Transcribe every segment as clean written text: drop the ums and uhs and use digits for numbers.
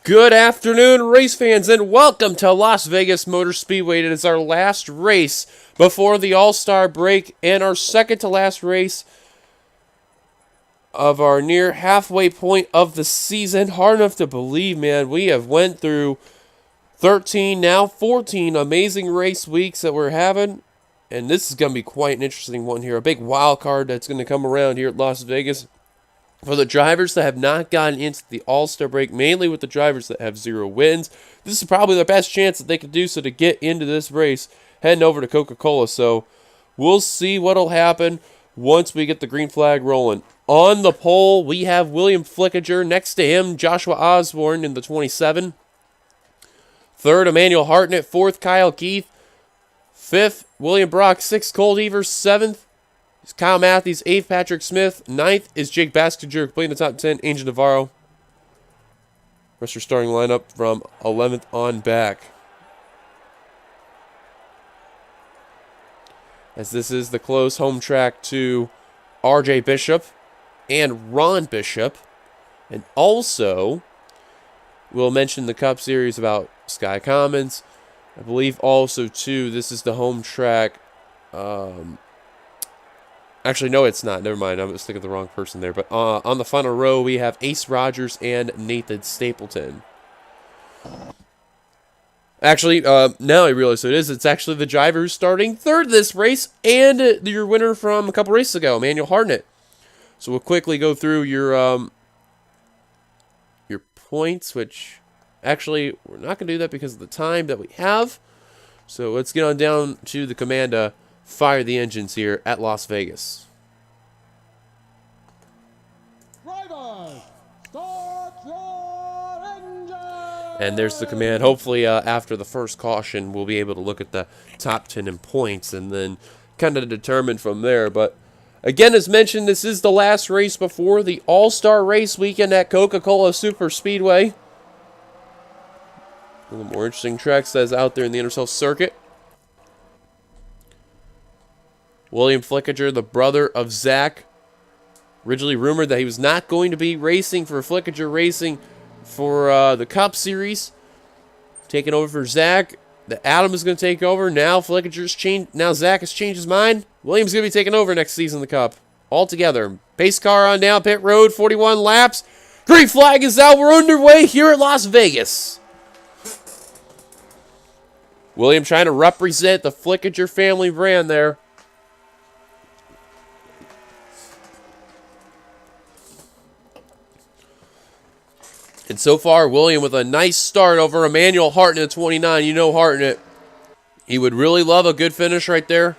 Good afternoon, race fans, and welcome to Las Vegas Motor Speedway. It is our last race before the All-Star break and our second to last race of our near halfway point of the season. Hard enough to believe, man. We have went through 13, now 14 amazing race weeks that we're having, and this is going to be quite an interesting one here. A big wild card that's going to come around here at Las Vegas. For the drivers that have not gotten into the All-Star break, mainly with the drivers that have 0 wins, this is probably their best chance that they could do so to get into this race, heading over to Coca-Cola. So we'll see what will happen once we get the green flag rolling. On the pole, we have William Flickinger. Next to him, Joshua Osborne in the 27. Third, Emmanuel Hartnett. Fourth, Kyle Keith. Fifth, William Brock. Sixth, Cole Evers. Seventh, Kyle Matthews. 8th, Patrick Smith. 9th is Jake Baskinger, completing the top 10. Angel Navarro. Rest your starting lineup from 11th on back. As this is the close home track to RJ Bishop and Ron Bishop. And also, we'll mention the Cup Series about Sky Commons. I believe also, too, this is the home track. Actually, no, it's not. Never mind. I was thinking of the wrong person there. But on the final row, we have Ace Rogers and Nathan Stapleton. Actually, now I realize who it is. It's actually the driver who's starting third this race and your winner from a couple races ago, Emmanuel Hartnett. So we'll quickly go through your points, which actually we're not going to do that because of the time that we have. So let's get on down to the command to fire the engines here at Las Vegas. Drivers, start your engine! And there's the command. Hopefully, after the first caution, we'll be able to look at the top 10 in points and then kind of determine from there. But again, as mentioned, this is the last race before the All-Star race weekend at Coca-Cola Super Speedway. One of the more interesting tracks that's out there in the NRSL circuit. William Flickinger, the brother of Zach, originally rumored that he was not going to be racing for Flickinger Racing for the Cup Series. Taking over for Zach. The Adam is going to take over. Now Flickinger's changed. Now Zach has changed his mind. William's going to be taking over next season in the Cup. All together. Pace car on down pit road. 41 laps. Green flag is out. We're underway here at Las Vegas. William trying to represent the Flickinger family brand there. And so far, William with a nice start over Emmanuel Hartnett at 29. You know Hartnett, he would really love a good finish right there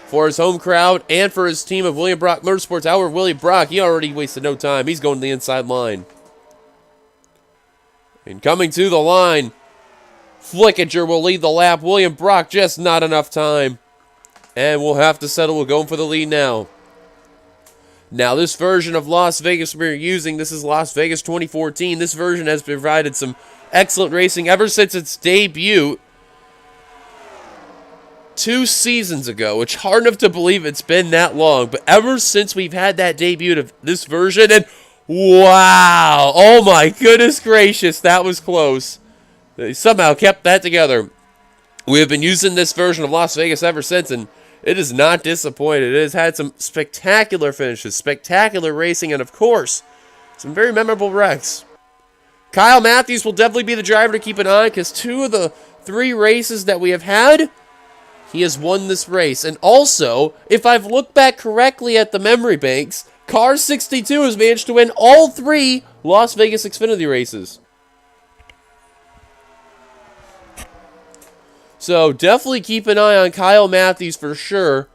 for his home crowd and for his team of William Brock Motorsports. However, William Brock, he already wasted no time. He's going to the inside line. And coming to the line, Flickinger will lead the lap. William Brock, just not enough time. And we'll have to settle. We're going for the lead now. Now, this version of Las Vegas we're using, this is Las Vegas 2014. This version has provided some excellent racing ever since its debut 2 seasons ago, which hard enough to believe it's been that long. But ever since we've had that debut of this version, and wow, oh my goodness gracious, that was close. They somehow kept that together. We have been using this version of Las Vegas ever since, and it is not disappointed. It has had some spectacular finishes, spectacular racing, and of course, some very memorable wrecks. Kyle Matthews will definitely be the driver to keep an eye on because 2 of the 3 races that we have had, he has won this race. And also, if I've looked back correctly at the memory banks, Car 62 has managed to win all 3 Las Vegas Xfinity races. So definitely keep an eye on Kyle Matthews for sure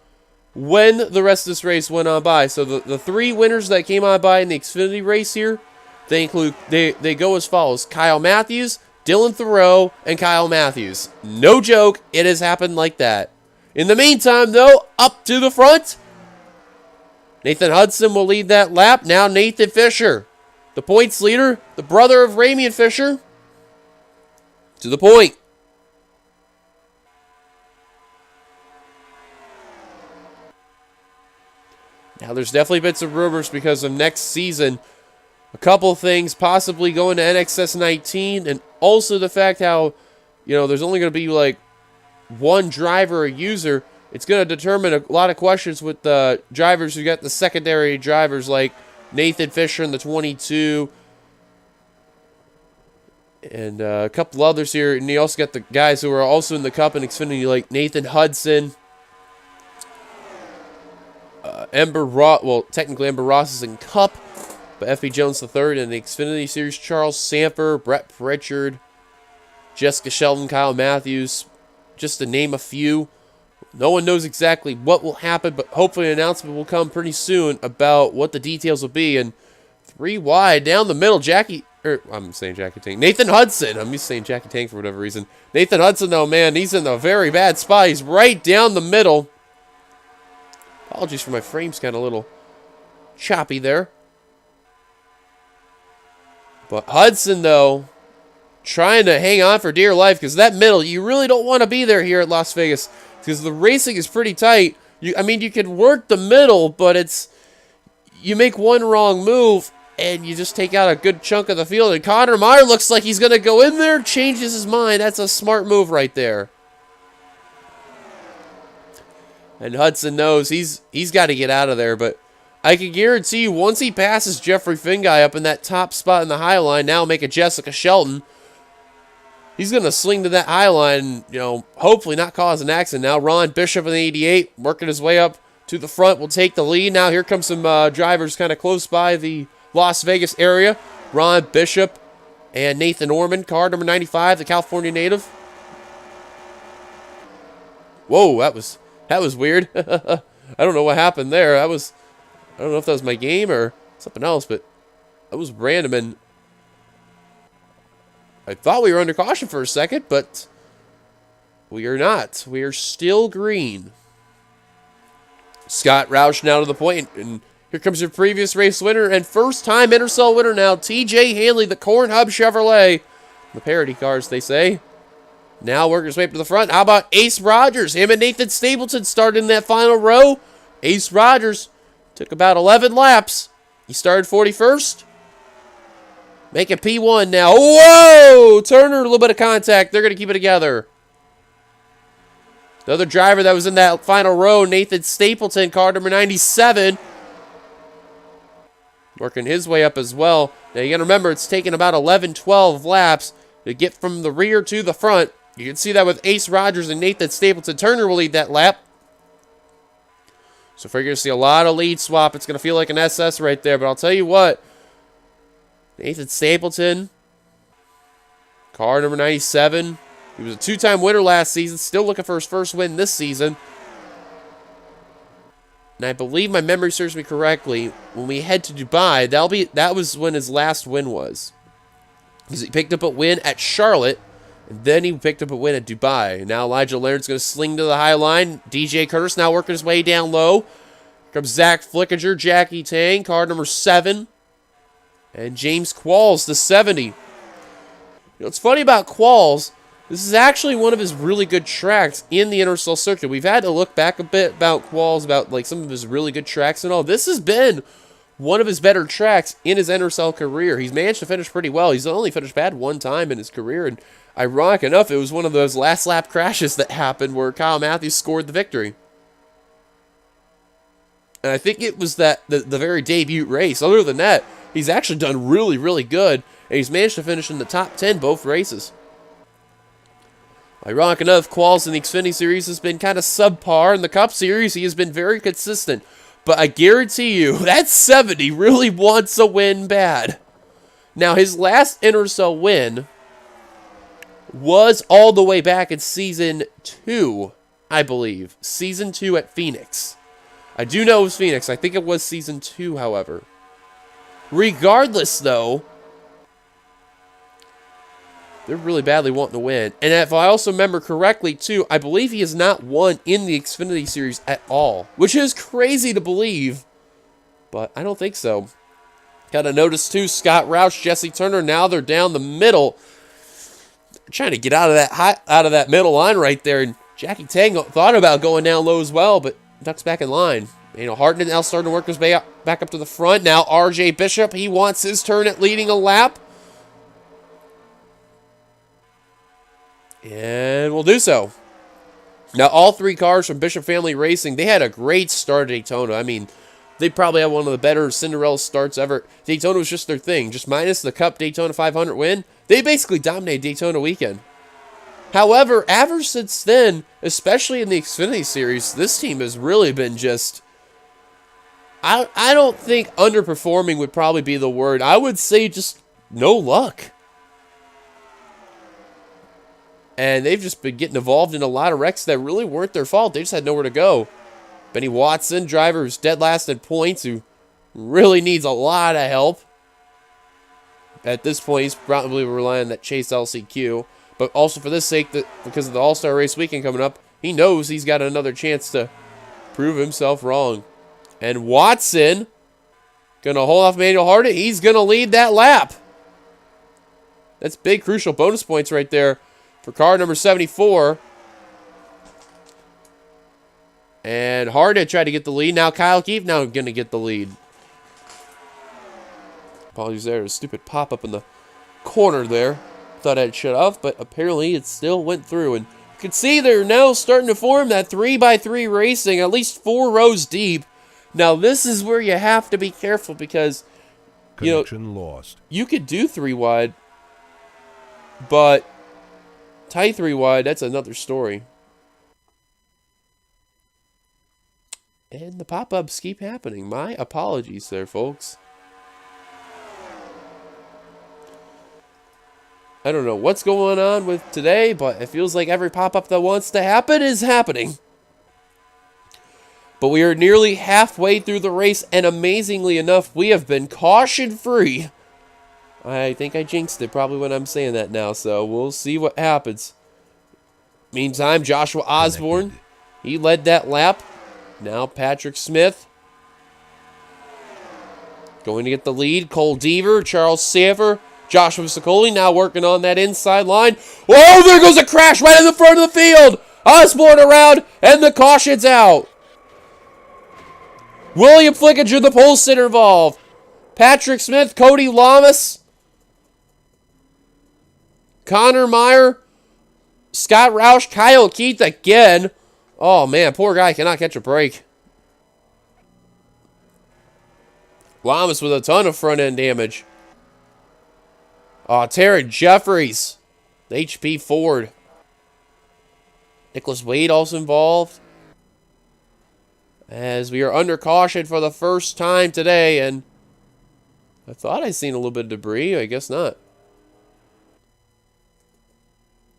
when the rest of this race went on by. So the 3 winners that came on by in the Xfinity race here, they go as follows: Kyle Matthews, Dylan Thoreau, and Kyle Matthews. No joke, it has happened like that. In the meantime, though, up to the front, Nathan Hudson will lead that lap. Now Nathan Fisher, the points leader, the brother of Ramian Fisher, to the point. Now, there's definitely been some rumors because of next season a couple things possibly going to NXS 19, and also the fact how, there's only going to be like one driver or user. It's going to determine a lot of questions with the drivers who got the secondary drivers like Nathan Fisher in the 22, and a couple others here. And you also got the guys who are also in the Cup and Xfinity, like Nathan Hudson, Ember Ross. Well, technically Ember Ross is in Cup, but F.B. Jones III in the Xfinity Series. Charles Sanford, Brett Pritchard, Jessica Shelton, Kyle Matthews, just to name a few. No one knows exactly what will happen, but hopefully an announcement will come pretty soon about what the details will be. And 3 wide down the middle, I'm saying Jackie Tank. Nathan Hudson. I'm just saying Jackie Tank for whatever reason. Nathan Hudson, though, man, he's in a very bad spot. He's right down the middle. Apologies for my frame's kind of a little choppy there. But Hudson, though, trying to hang on for dear life, because that middle, you really don't want to be there here at Las Vegas, because the racing is pretty tight. You can work the middle, but you make one wrong move, and you just take out a good chunk of the field. And Connor Meyer looks like he's going to go in there, changes his mind. That's a smart move right there. And Hudson knows he's got to get out of there, but I can guarantee you, once he passes Jeffrey Finguy up in that top spot in the high line, now make a Jessica Shelton, he's going to sling to that high line and, hopefully not cause an accident. Now Ron Bishop in the 88, working his way up to the front, will take the lead. Now here comes some drivers kind of close by the Las Vegas area. Ron Bishop and Nathan Orman, car number 95, the California native. Whoa, that was weird. I don't know what happened there. I don't know if that was my game or something else, but that was random, and I thought we were under caution for a second, but we are not. We are still green. Scott Roush now to the point, and here comes your previous race winner and first-time NRSL winner now, TJ Hanley, the Corn Hub Chevrolet. The parody cars, they say. Now working his way up to the front. How about Ace Rogers? Him and Nathan Stapleton started in that final row. Ace Rogers took about 11 laps. He started 41st. Making P1 now. Whoa! Turner, a little bit of contact. They're going to keep it together. The other driver that was in that final row, Nathan Stapleton, car number 97. Working his way up as well. Now, you got to remember, it's taking about 11, 12 laps to get from the rear to the front. You can see that with Ace Rogers and Nathan Stapleton. Turner will lead that lap. So if we're going to see a lot of lead swap, it's going to feel like an SS right there. But I'll tell you what, Nathan Stapleton, car number 97. He was a 2-time winner last season. Still looking for his first win this season. And I believe my memory serves me correctly. When we head to Dubai, that was when his last win was. Because he picked up a win at Charlotte. And then he picked up a win at Dubai. Now Elijah Laird's going to sling to the high line. DJ Curtis now working his way down low. Here comes Zach Flickinger, Jackie Tang, car number 7. And James Qualls, the 70. What's funny about Qualls, this is actually one of his really good tracks in the NRSL circuit. We've had to look back a bit about Qualls, about like some of his really good tracks and all. This has been one of his better tracks in his NRSL career. He's managed to finish pretty well. He's only finished bad one time in his career, and ironic enough, it was one of those last lap crashes that happened where Kyle Matthews scored the victory. And I think it was the very debut race. Other than that, he's actually done really, really good, and he's managed to finish in the top 10 both races. Ironic enough, Qualls in the Xfinity Series has been kind of subpar. In the Cup Series, he has been very consistent. But I guarantee you, that 70 really wants a win bad. Now, his last NRSL win was all the way back in Season 2, I believe. Season 2 at Phoenix. I do know it was Phoenix. I think it was Season 2, however. Regardless, though, they're really badly wanting to win. And if I also remember correctly, too, I believe he has not won in the Xfinity Series at all. Which is crazy to believe, but I don't think so. Got to notice, too, Scott Roush, Jesse Turner, now they're down the middle. They're trying to get out of that middle line right there. And Jackie Tang thought about going down low as well, but ducks back in line. Harden now starting to work his way back up to the front. Now RJ Bishop, he wants his turn at leading a lap. And we'll do so. Now, all three cars from Bishop Family Racing, they had a great start at Daytona. I mean, they probably had one of the better Cinderella starts ever. Daytona was just their thing. Just minus the Cup Daytona 500 win, they basically dominated Daytona weekend. However, ever since then, especially in the Xfinity Series, this team has really been just... I don't think underperforming would probably be the word. I would say just no luck. And they've just been getting involved in a lot of wrecks that really weren't their fault. They just had nowhere to go. Benny Watson, driver who's dead last in points, who really needs a lot of help. At this point, he's probably relying on that Chase LCQ. But also for this sake, because of the All-Star Race weekend coming up, he knows he's got another chance to prove himself wrong. And Watson, going to hold off Manuel Harden. He's going to lead that lap. That's big, crucial bonus points right there for car number 74. And Harden tried to get the lead. Now Kyle Keefe now going to get the lead. Apologies there. A stupid pop-up in the corner there. Thought I'd shut off, but apparently it still went through. And you can see they're now starting to form that 3x3 racing, at least 4 rows deep. Now this is where you have to be careful because, Connection lost. You could do 3 wide, but tight 3 wide, that's another story. And the pop-ups keep happening. My apologies there, folks. I don't know what's going on with today, but it feels like every pop-up that wants to happen is happening. But we are nearly halfway through the race, and amazingly enough, we have been caution-free. I think I jinxed it probably when I'm saying that now, so we'll see what happens. Meantime, Joshua Osborne, he led that lap. Now Patrick Smith going to get the lead. Cole Deaver, Charles Sanford, Joshua Sicoli now working on that inside line. Oh, there goes a crash right in the front of the field. Osborne around, and the caution's out. William Flickinger, the pole sitter, involved. Patrick Smith, Cody Lamas, Connor Meyer, Scott Roush, Kyle Keith again. Oh, man, poor guy cannot catch a break. Lamas with a ton of front-end damage. Taryn Jeffries, the HP Ford. Nicholas Wade also involved. As we are under caution for the first time today, and I thought I'd seen a little bit of debris. I guess not.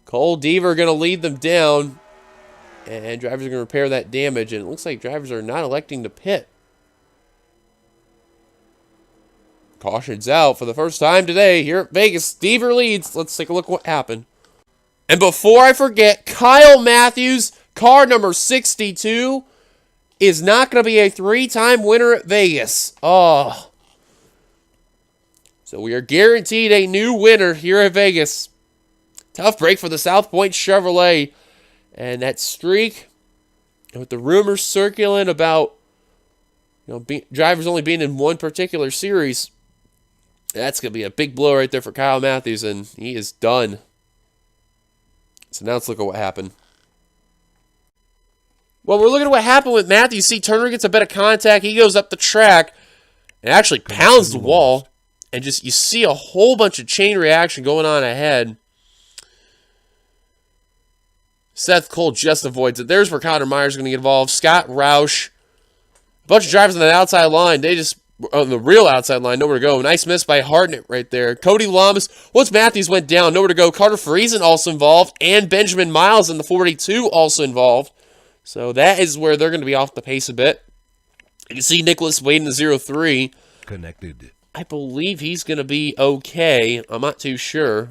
Cole Deaver going to lead them down. And drivers are going to repair that damage. And it looks like drivers are not electing to pit. Caution's out for the first time today here at Vegas. Deaver leads. Let's take a look at what happened. And before I forget, Kyle Matthews, car number 62, is not going to be a 3-time winner at Vegas. Oh. So we are guaranteed a new winner here at Vegas. Tough break for the South Point Chevrolet. And that streak, with the rumors circulating about drivers only being in one particular series, that's going to be a big blow right there for Kyle Matthews, and he is done. So now let's look at what happened. Well, we're looking at what happened with Matthews. See, Turner gets a bit of contact. He goes up the track and actually pounds the wall. And just you see a whole bunch of chain reaction going on ahead. Seth Cole just avoids it. There's where Connor Meyer's going to get involved. Scott Roush. A bunch of drivers on the outside line. They just, on the real outside line, nowhere to go. Nice miss by Hartnett right there. Cody Lamas. Once Matthews went down, nowhere to go. Carter Friesen also involved. And Benjamin Miles in the 42 also involved. So that is where they're going to be off the pace a bit. You can see Nicholas Wade in the 0-3. Connected. I believe he's going to be okay. I'm not too sure.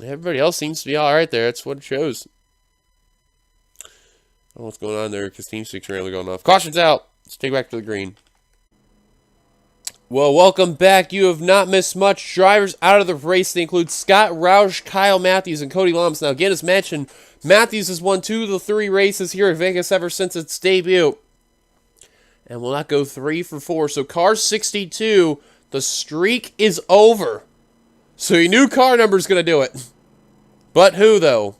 Everybody else seems to be all right there. That's what it shows. I don't know what's going on there because Team 6 are really going off. Caution's out. Let's take it back to the green. Well, welcome back. You have not missed much. Drivers out of the race. They include Scott Roush, Kyle Matthews, and Cody Lamas. Now, again, as mentioned, Matthews has won 2 of the 3 races here at Vegas ever since its debut. And will not go 3 for 4. So car 62, the streak is over. So your new car number is going to do it. But who, though?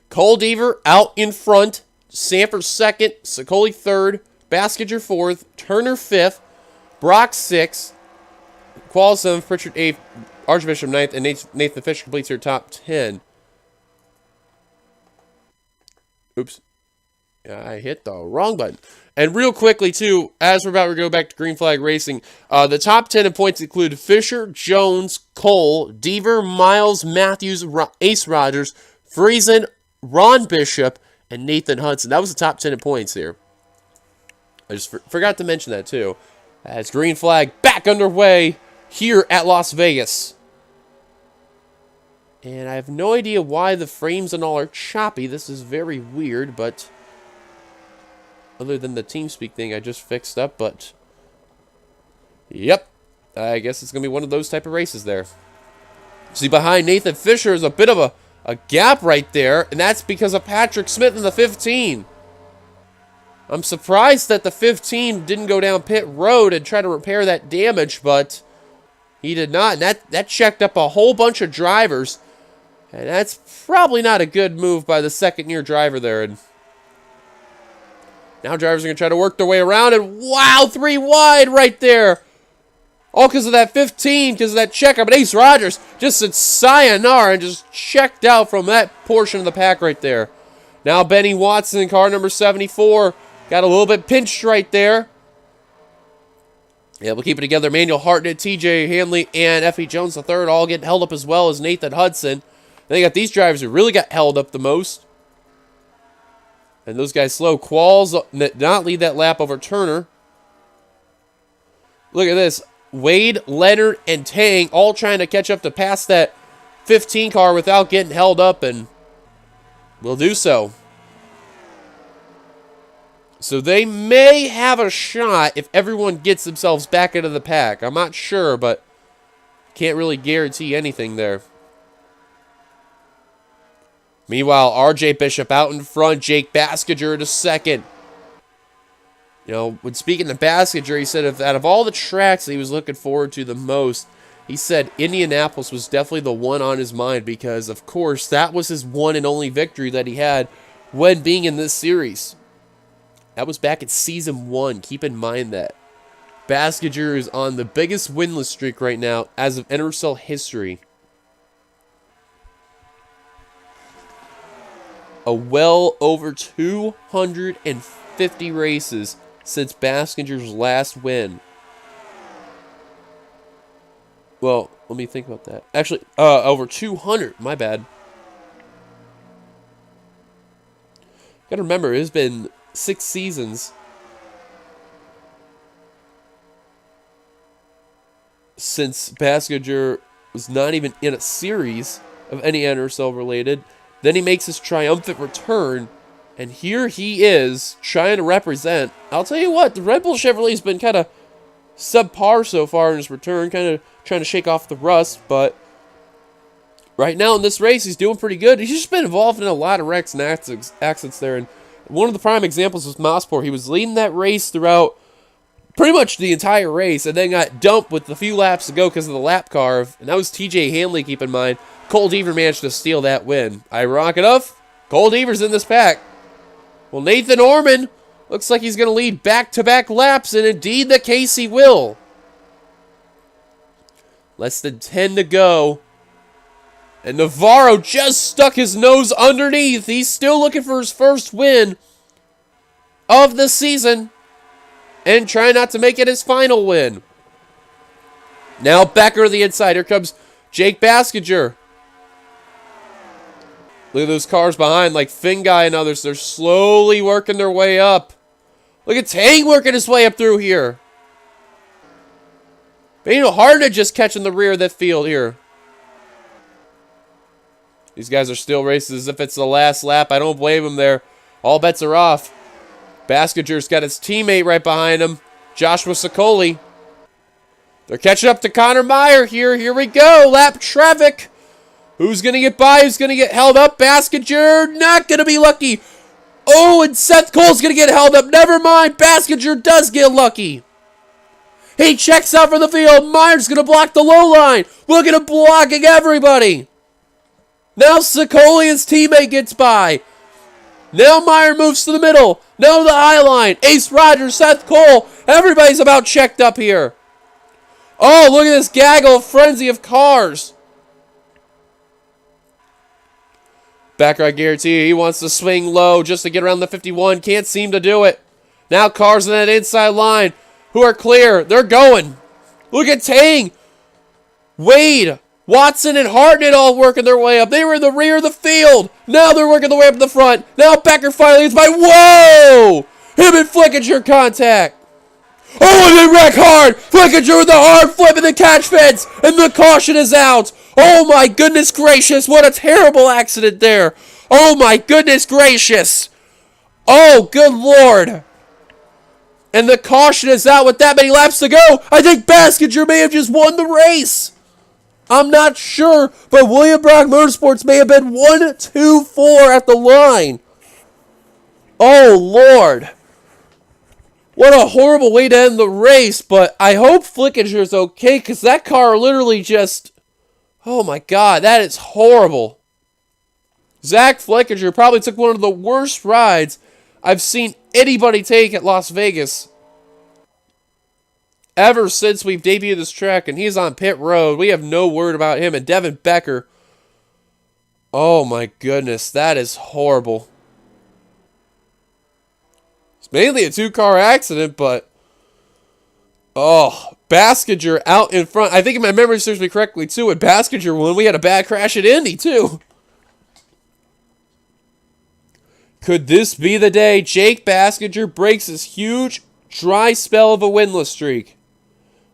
Cole Deaver out in front. Sanford second. Sicoli third. Baskinger fourth. Turner fifth. Brock sixth. Qual 7th. Pritchard 8th. Archbishop 9th. And Nathan Fisher completes your top 10. Oops. I hit the wrong button. And real quickly, too, as we're about to go back to Green Flag Racing, the top 10 in points include Fisher, Jones, Cole, Deaver, Miles, Matthews, Ace Rogers, Friesen, Ron Bishop, and Nathan Hudson. That was the top 10 in points here. I just forgot to mention that, too. As Green Flag back underway here at Las Vegas. And I have no idea why the frames and all are choppy. This is very weird, but other than the TeamSpeak thing I just fixed up, but yep, I guess it's going to be one of those type of races there. See, behind Nathan Fisher is a bit of a gap right there, and that's because of Patrick Smith in the 15. I'm surprised that the 15 didn't go down pit road and try to repair that damage, but he did not, and that checked up a whole bunch of drivers, and that's probably not a good move by the second-year driver there. And now drivers are going to try to work their way around, and wow, 3 wide right there. All because of that 15, because of that checkup. And Ace Rogers just said sayonara and just checked out from that portion of the pack right there. Now Benny Watson in car number 74 got a little bit pinched right there. Yeah, we'll keep it together. Manuel Hartnett, TJ Hanley, and F.E. Jones III all getting held up as well as Nathan Hudson. Then you got these drivers who really got held up the most. And those guys slow. Qualls did not lead that lap over Turner. Look at this. Wade, Leonard, and Tang all trying to catch up to pass that 15 car without getting held up, and will do so. So they may have a shot if everyone gets themselves back into the pack. I'm not sure, but can't really guarantee anything there. Meanwhile, RJ Bishop out in front, Jake Baskinger to second. You know, when speaking to Baskinger, he said out of all the tracks that he was looking forward to the most, he said Indianapolis was definitely the one on his mind because, of course, that was his one and only victory that he had when being in this series. That was back at Season 1. Keep in mind that. Baskinger is on the biggest winless streak right now as of NRSL history. A well over 250 races since Baskinger's last win. Well, let me think about that. Actually, over 200. My bad. Gotta remember, it's been 6 seasons since Baskinger was not even in a series of any NRSL related. Then he makes his triumphant return, and here he is trying to represent. I'll tell you what, the Red Bull Chevrolet's been kind of subpar so far in his return, kind of trying to shake off the rust, but right now in this race, he's doing pretty good. He's just been involved in a lot of wrecks and accidents there, and one of the prime examples was Mosport. He was leading that race throughout pretty much the entire race, and then got dumped with a few laps to go because of the lap carve, and that was TJ Hanley, keep in mind. Cole Deaver managed to steal that win. Ironic enough, Cole Deaver's in this pack. Well, Nathan Orman looks like he's going to lead back-to-back laps, and indeed the case he will. Less than 10 to go. And Navarro just stuck his nose underneath. He's still looking for his first win of the season and trying not to make it his final win. Now Becker to the inside. Here comes Jake Baskinger. Look at those cars behind, like Finguy and others. They're slowly working their way up. Look at Tang working his way up through here. Manuel Hartnett just catching the rear of that field here. These guys are still racing as if it's the last lap. I don't blame them there. All bets are off. Baskinger's got his teammate right behind him, Joshua Sicoli. They're catching up to Connor Meyer here. Here we go. Lap traffic. Who's going to get by? Who's going to get held up? Baskinger, not going to be lucky. Oh, and Seth Cole's going to get held up. Never mind. Baskinger does get lucky. He checks out from the field. Meyer's going to block the low line. Look at him blocking everybody. Now Sicolian's teammate gets by. Now Meyer moves to the middle. Now the eye line. Ace Rogers, Seth Cole. Everybody's about checked up here. Oh, look at this gaggle frenzy of cars. Becker, I guarantee you, he wants to swing low just to get around the 51. Can't seem to do it. Now cars in that inside line who are clear. They're going. Look at Tang. Wade, Watson, and Hartnett all working their way up. They were in the rear of the field. Now they're working their way up to the front. Now Becker finally gets by. Whoa! Him and Flickinger contact. Oh, and they wreck hard. Flickinger with the hard flip in the catch fence. And the caution is out. Oh my goodness gracious. What a terrible accident there. Oh my goodness gracious. Oh, good Lord. And the caution is out with that many laps to go. I think Baskinger may have just won the race. I'm not sure, but William Brock Motorsports may have been 1-2-4 at the line. Oh, Lord. What a horrible way to end the race, but I hope Flickinger's okay, because that car literally just... Oh, my God, that is horrible. Zach Flickinger probably took one of the worst rides I've seen anybody take at Las Vegas ever since we've debuted this track, and he's on pit road. We have no word about him. And Devin Becker, oh my goodness, that is horrible. It's mainly a two-car accident, but oh, Baskinger out in front. I think if my memory serves me correctly too, when Baskinger won, we had a bad crash at Indy too. Could this be the day Jake Baskinger breaks his huge dry spell of a winless streak?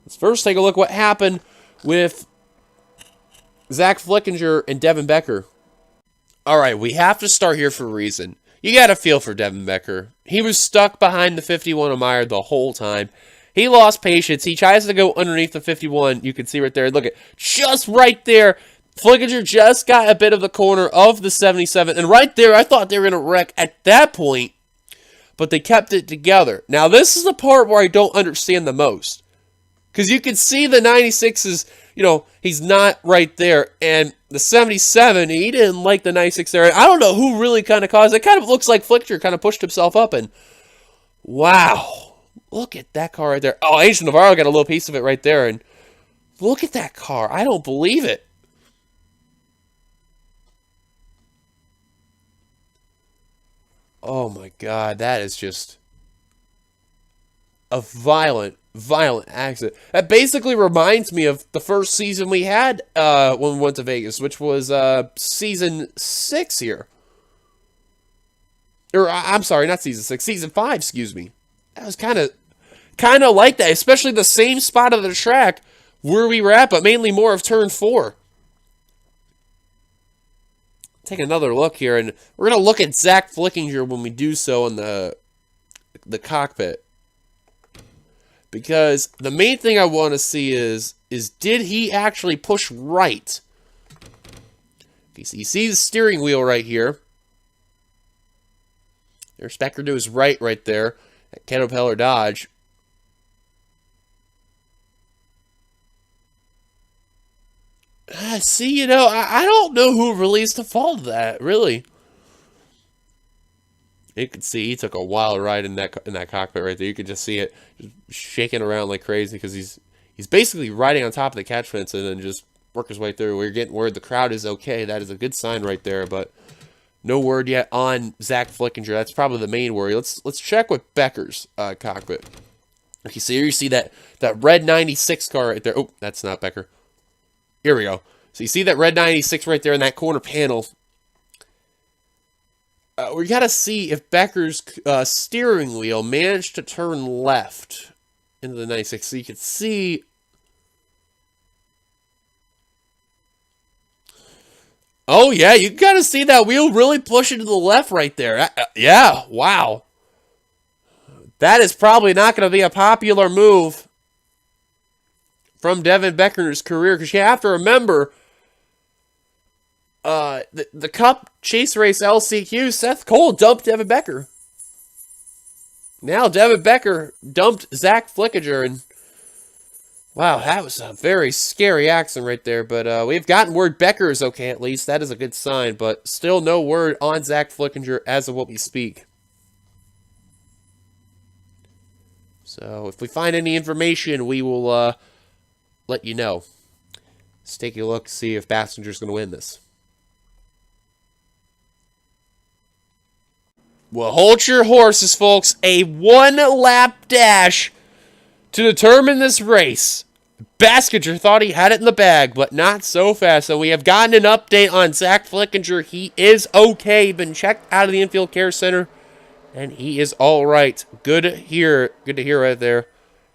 Let's first take a look what happened with Zach Flickinger and Devin Becker. All right, we have to start here for a reason. You got to feel for Devin Becker. He was stuck behind the 51 of Meyer the whole time. He lost patience. He tries to go underneath the 51. You can see right there. Look at just right there. Flickinger just got a bit of the corner of the 77. And right there, I thought they were going to wreck at that point. But they kept it together. Now, this is the part where I don't understand the most. Because you can see the 96 is, he's not right there. And the 77, he didn't like the 96 there. I don't know who really kind of caused it. It kind of looks like Flickinger kind of pushed himself up. And wow. Look at that car right there. Oh, Angel Navarro got a little piece of it right there. And look at that car. I don't believe it. Oh my God, that is just a violent accident. That basically reminds me of the first season we had when we went to Vegas, which was season 6 here. Or I'm sorry, not season 6, season 5, excuse me. That was kind of like that, especially the same spot of the track where we were at, but mainly more of turn 4. Take another look here, and we're going to look at Zach Flickinger when we do so in the cockpit. Because the main thing I want to see is did he actually push right? Okay, so you see the steering wheel right here. There's Becker to his right there at Caterpillar Dodge. See, I don't know who released the fault of that, really. You can see he took a wild ride in that cockpit right there. You can just see it just shaking around like crazy because he's basically riding on top of the catch fence and then just work his way through. We're getting word the crowd is okay. That is a good sign right there, but no word yet on Zach Flickinger. That's probably the main worry. Let's check with Becker's cockpit. Okay, so here you see that red 96 car right there. Oh, that's not Becker. Here we go. So you see that red 96 right there in that corner panel. We got to see if Becker's steering wheel managed to turn left into the 96. So you can see... Oh, yeah, you got to see that wheel really pushing to the left right there. Yeah, wow. That is probably not going to be a popular move from Devin Becker's career, because you have to remember, the Cup Chase Race LCQ, Seth Cole dumped Devin Becker. Now Devin Becker dumped Zach Flickinger, and wow, that was a very scary accident right there. But we've gotten word Becker is okay at least. That is a good sign, but still no word on Zach Flickinger as of what we speak. So if we find any information, we will let you know. Let's take a look, see if Baskinger's going to win this. Well, hold your horses, folks. A one-lap dash to determine this race. Baskinger thought he had it in the bag, but not so fast. So we have gotten an update on Zach Flickinger. He is okay. Been checked out of the infield care center, and he is all right. Good to hear. Good to hear right there.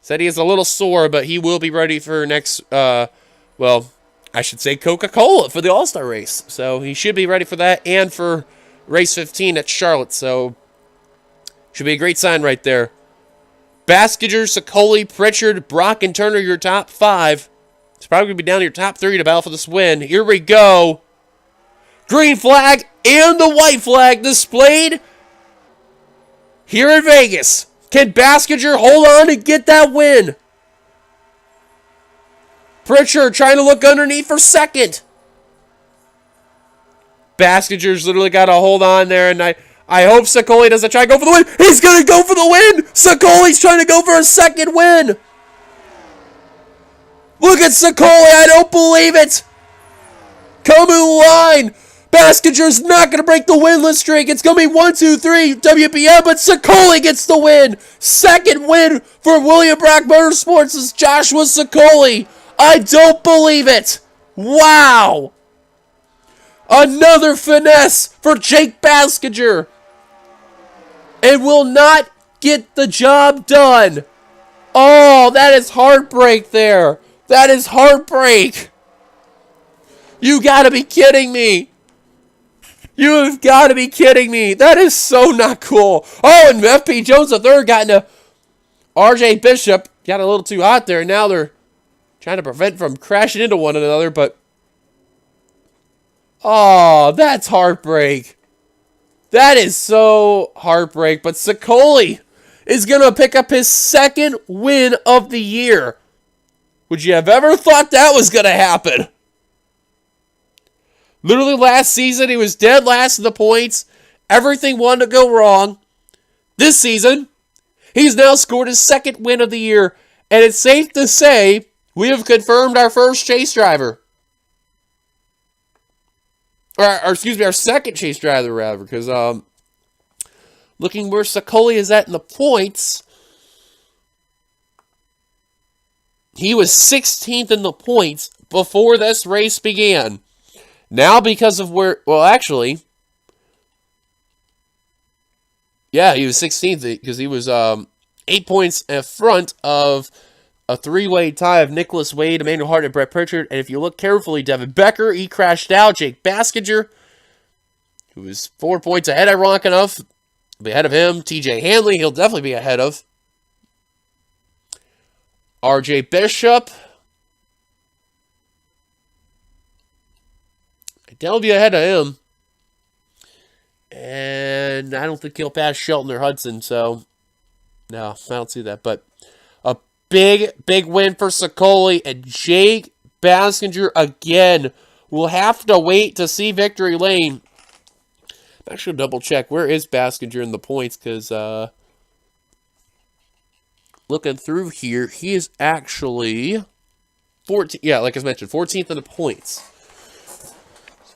Said he is a little sore, but he will be ready for next, well, I should say Coca-Cola for the All-Star race. So he should be ready for that and for race 15 at Charlotte. So should be a great sign right there. Baskinger, Sicoli, Pritchard, Brock, and Turner, your top 5. It's probably going to be down to your top 3 to battle for this win. Here we go. Green flag and the white flag displayed here in Vegas. Can Baskinger hold on and get that win? Pritchard trying to look underneath for second. Baskinger's literally got to hold on there, and I hope Sicoli doesn't try to go for the win. He's going to go for the win. Sicoli's trying to go for a second win. Look at Sicoli. I don't believe it. Coming line. Baskinger's not going to break the winless streak. It's going to be 1, 2, 3 WPM, but Sicoli gets the win. Second win for William Brock Motorsports is Joshua Sicoli. I don't believe it. Wow. Another finesse for Jake Baskinger. And will not get the job done. Oh, that is heartbreak there. That is heartbreak. You gotta be kidding me. You have got to be kidding me. That is so not cool. Oh, and FP Jones III got into RJ Bishop. Got a little too hot there. Now they're trying to prevent from crashing into one another, but oh, that's heartbreak. That is so heartbreak. But Sicoli is going to pick up his second win of the year. Would you have ever thought that was going to happen? Literally last season, he was dead last in the points. Everything wanted to go wrong. This season, he's now scored his second win of the year. And it's safe to say we have confirmed our first chase driver. Or excuse me, our second chase driver, rather. Because looking where Sicoli is at in the points, he was 16th in the points before this race began. Now because of where, well, actually, yeah, he was 16th because he was 8 points in front of a three-way tie of Nicholas Wade, Emmanuel Hart, and Brett Pritchard. And if you look carefully, Devin Becker, he crashed out. Jake Baskinger, who was 4 points ahead, ironic enough, will be ahead of him. TJ Hanley, he'll definitely be ahead of. RJ Bishop, Dell will be ahead of him. And I don't think he'll pass Shelton or Hudson, so no, I don't see that. But a big win for Sicoli, and Jake Baskinger again. We'll have to wait to see victory lane. I'm actually double check. Where is Baskinger in the points? Because looking through here, he is actually 14. Yeah, like I mentioned, 14th in the points.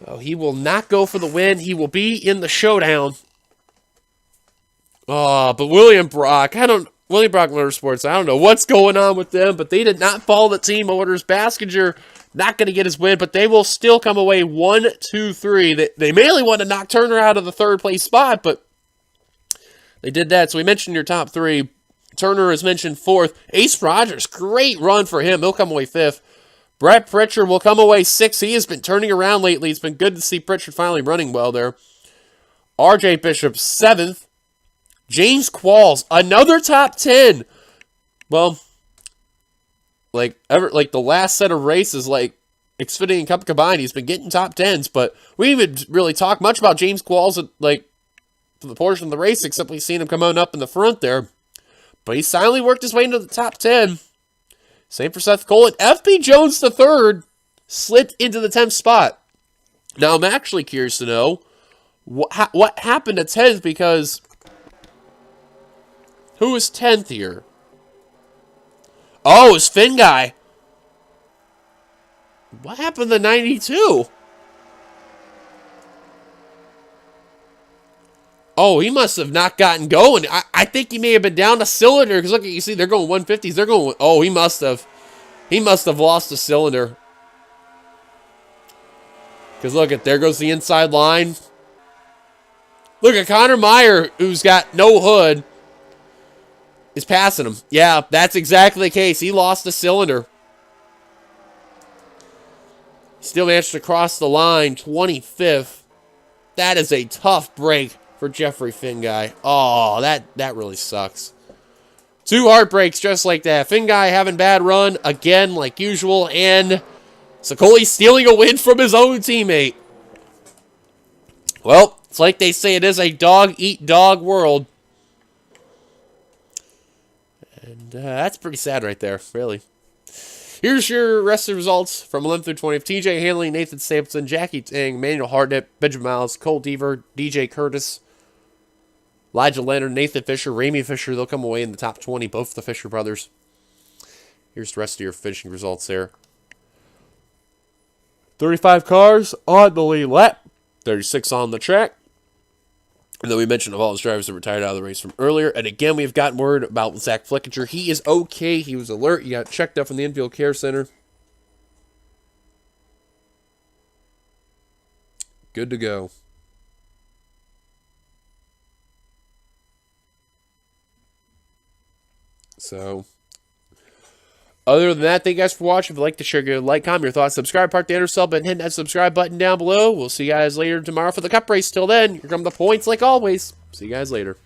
So he will not go for the win. He will be in the showdown. But William Brock Motorsports, I don't know what's going on with them, but they did not follow the team orders. Baskinger not going to get his win, but they will still come away 1, 2, 3. They mainly want to knock Turner out of the third place spot, but they did that. So we mentioned your top 3. Turner is mentioned 4th. Ace Rogers, great run for him. He'll come away 5th. Brett Pritchard will come away 6th. He has been turning around lately. It's been good to see Pritchard finally running well there. RJ Bishop, 7th. James Qualls, another top 10. Well, like the last set of races, like Xfinity and Cup combined, he's been getting top 10s, but we didn't even really talk much about James Qualls at, for the portion of the race, except we've seen him come on up in the front there. But he silently worked his way into the top 10. Same for Seth Cole. And FP Jones III slipped into the 10th spot. Now, I'm actually curious to know what happened at 10th, because who was 10th here? Oh, it's Finn guy. What happened to 92? Oh, he must have not gotten going. I think he may have been down a cylinder, because look, you see, they're going 150s. They're going. Oh, he must have. He must have lost a cylinder. Because look, there goes the inside line. Look at Connor Meyer, who's got no hood, is passing him. Yeah, that's exactly the case. He lost a cylinder. Still managed to cross the line, 25th. That is a tough break for Jeffrey Finn guy. Oh, that really sucks. 2 heartbreaks just like that. Finn guy having bad run again, like usual, and Sokoli stealing a win from his own teammate. Well, it's like they say, it is a dog-eat-dog world. And that's pretty sad right there, really. Here's your rest of the results from 11 through 20. TJ Hanley, Nathan Stapleton, Jackie Tang, Manuel Hartnett, Benjamin Miles, Cole Deaver, DJ Curtis, Elijah Leonard, Nathan Fisher, Ramey Fisher. They'll come away in the top 20, both the Fisher brothers. Here's the rest of your finishing results there. 35 cars on the lead lap, 36 on the track. And then we mentioned of all his drivers that retired out of the race from earlier. And again, we've gotten word about Zach Flickinger. He is okay. He was alert. He got checked up from the infield care center. Good to go. So, other than that, thank you guys for watching. If you'd like to share your comment, your thoughts, subscribe, part the NRSL button, hit that subscribe button down below. We'll see you guys later tomorrow for the Cup race. Till then, here come the points like always. See you guys later.